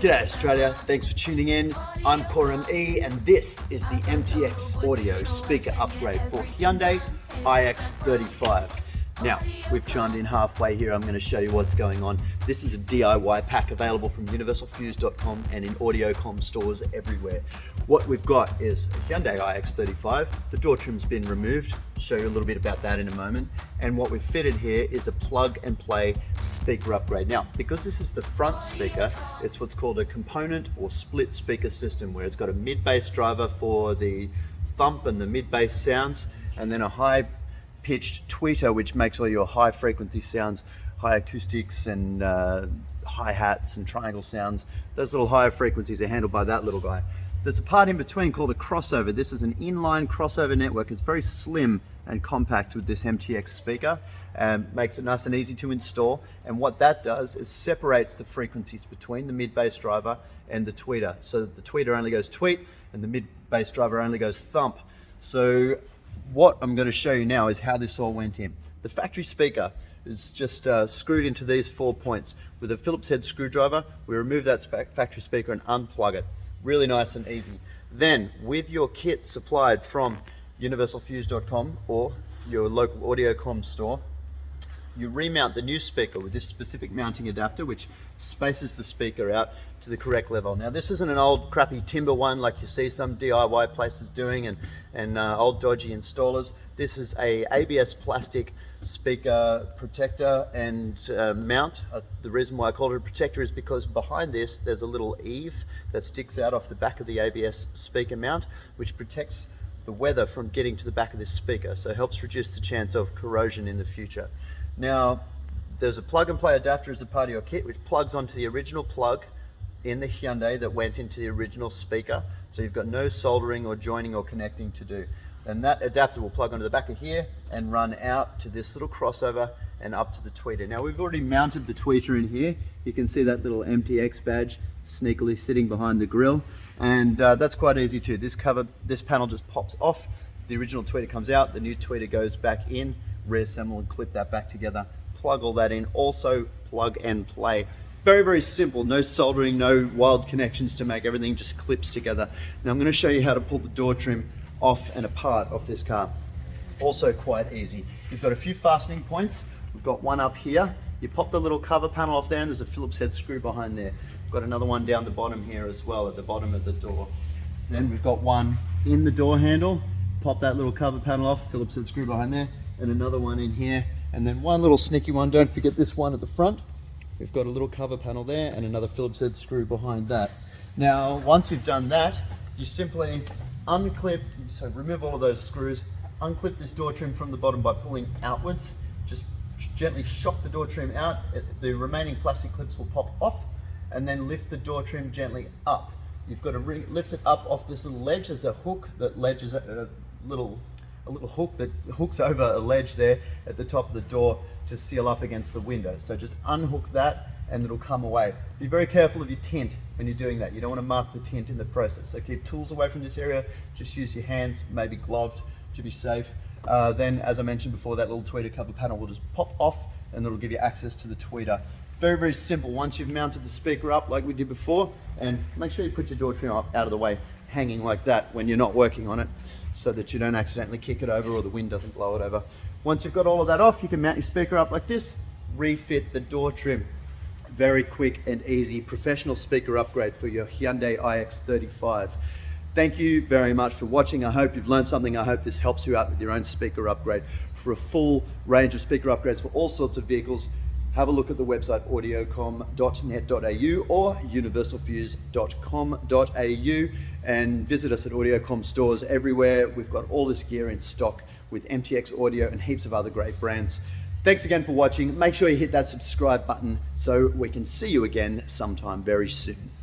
G'day Australia, thanks for tuning in. I'm Coram E and this is the MTX audio speaker upgrade for Hyundai ix35. Now, we've chimed in halfway here. I'm going to show you what's going on. This is a DIY pack available from universalfuse.com and in AudioCom stores everywhere. What we've got is a Hyundai ix35. The door trim's been removed. I'll show you a little bit about that in a moment. And what we've fitted here is a plug and play speaker upgrade. Now, because this is the front speaker, it's what's called a component or split speaker system, where it's got a mid-bass driver for the thump and the mid-bass sounds, and then a high pitched tweeter which makes all your high frequency sounds, high acoustics and hi-hats and triangle sounds. Those little higher frequencies are handled by that little guy. There's a part in between called a crossover. This is an inline crossover network. It's very slim and compact with this MTX speaker, and makes it nice and easy to install. And what that does is separates the frequencies between the mid-bass driver and the tweeter, so that the tweeter only goes tweet and the mid-bass driver only goes thump. So what I'm going to show you now is how this all went in. The factory speaker is just screwed into these 4 points. With a Phillips head screwdriver, we remove that factory speaker and unplug it. Really nice and easy. Then, with your kit supplied from universalfuse.com or your local AudioCom store, you remount the new speaker with this specific mounting adapter which spaces the speaker out to the correct level. Now, this isn't an old crappy timber one like you see some DIY places doing and old dodgy installers. This is a ABS plastic speaker protector and mount. The reason why I call it a protector is because behind this there's a little eave that sticks out off the back of the ABS speaker mount, which protects the weather from getting to the back of this speaker, so it helps reduce the chance of corrosion in the future. Now, there's a plug and play adapter as a part of your kit which plugs onto the original plug in the Hyundai that went into the original speaker, so you've got no soldering or joining or connecting to do. And that adapter will plug onto the back of here and run out to this little crossover and up to the tweeter. Now, we've already mounted the tweeter in here. You can see that little MTX badge sneakily sitting behind the grill, and that's quite easy too. This panel just pops off, the original tweeter comes out, the new tweeter goes back in, reassemble and clip that back together, plug all that in, also plug and play. Very, very simple, no soldering, no wild connections to make, everything just clips together. Now I'm going to show you how to pull the door trim off and apart of this car. Also quite easy. You've got a few fastening points. We've got one up here. You pop the little cover panel off there and there's a Phillips head screw behind there. We've got another one down the bottom here as well at the bottom of the door. Then we've got one in the door handle. Pop that little cover panel off, Phillips head screw behind there, and another one in here, and then one little sneaky one, don't forget this one at the front. We've got a little cover panel there and another Phillips head screw behind that. Now, once you've done that, you simply unclip, so remove all of those screws, unclip this door trim from the bottom by pulling outwards, just gently shock the door trim out, the remaining plastic clips will pop off, and then lift the door trim gently up. You've got to lift it up off this little ledge. There's a hook that ledges a little hook that hooks over a ledge there at the top of the door to seal up against the window. So just unhook that and it'll come away. Be very careful of your tint when you're doing that. You don't want to mark the tint in the process. So keep tools away from this area. Just use your hands, maybe gloved, to be safe. Then, as I mentioned before, that little tweeter cover panel will just pop off and it'll give you access to the tweeter. Very, very simple. Once you've mounted the speaker up like we did before, and make sure you put your door trim up out of the way, hanging like that when you're not working on it, so that you don't accidentally kick it over or the wind doesn't blow it over. Once you've got all of that off, you can mount your speaker up like this, refit the door trim. Very quick and easy professional speaker upgrade for your Hyundai ix35. Thank you very much for watching. I hope you've learned something. I hope this helps you out with your own speaker upgrade. For a full range of speaker upgrades for all sorts of vehicles, have a look at the website audiocom.net.au or universalfuse.com.au and visit us at AudioCom stores everywhere. We've got all this gear in stock with MTX audio and heaps of other great brands. Thanks again for watching. Make sure you hit that subscribe button so we can see you again sometime very soon.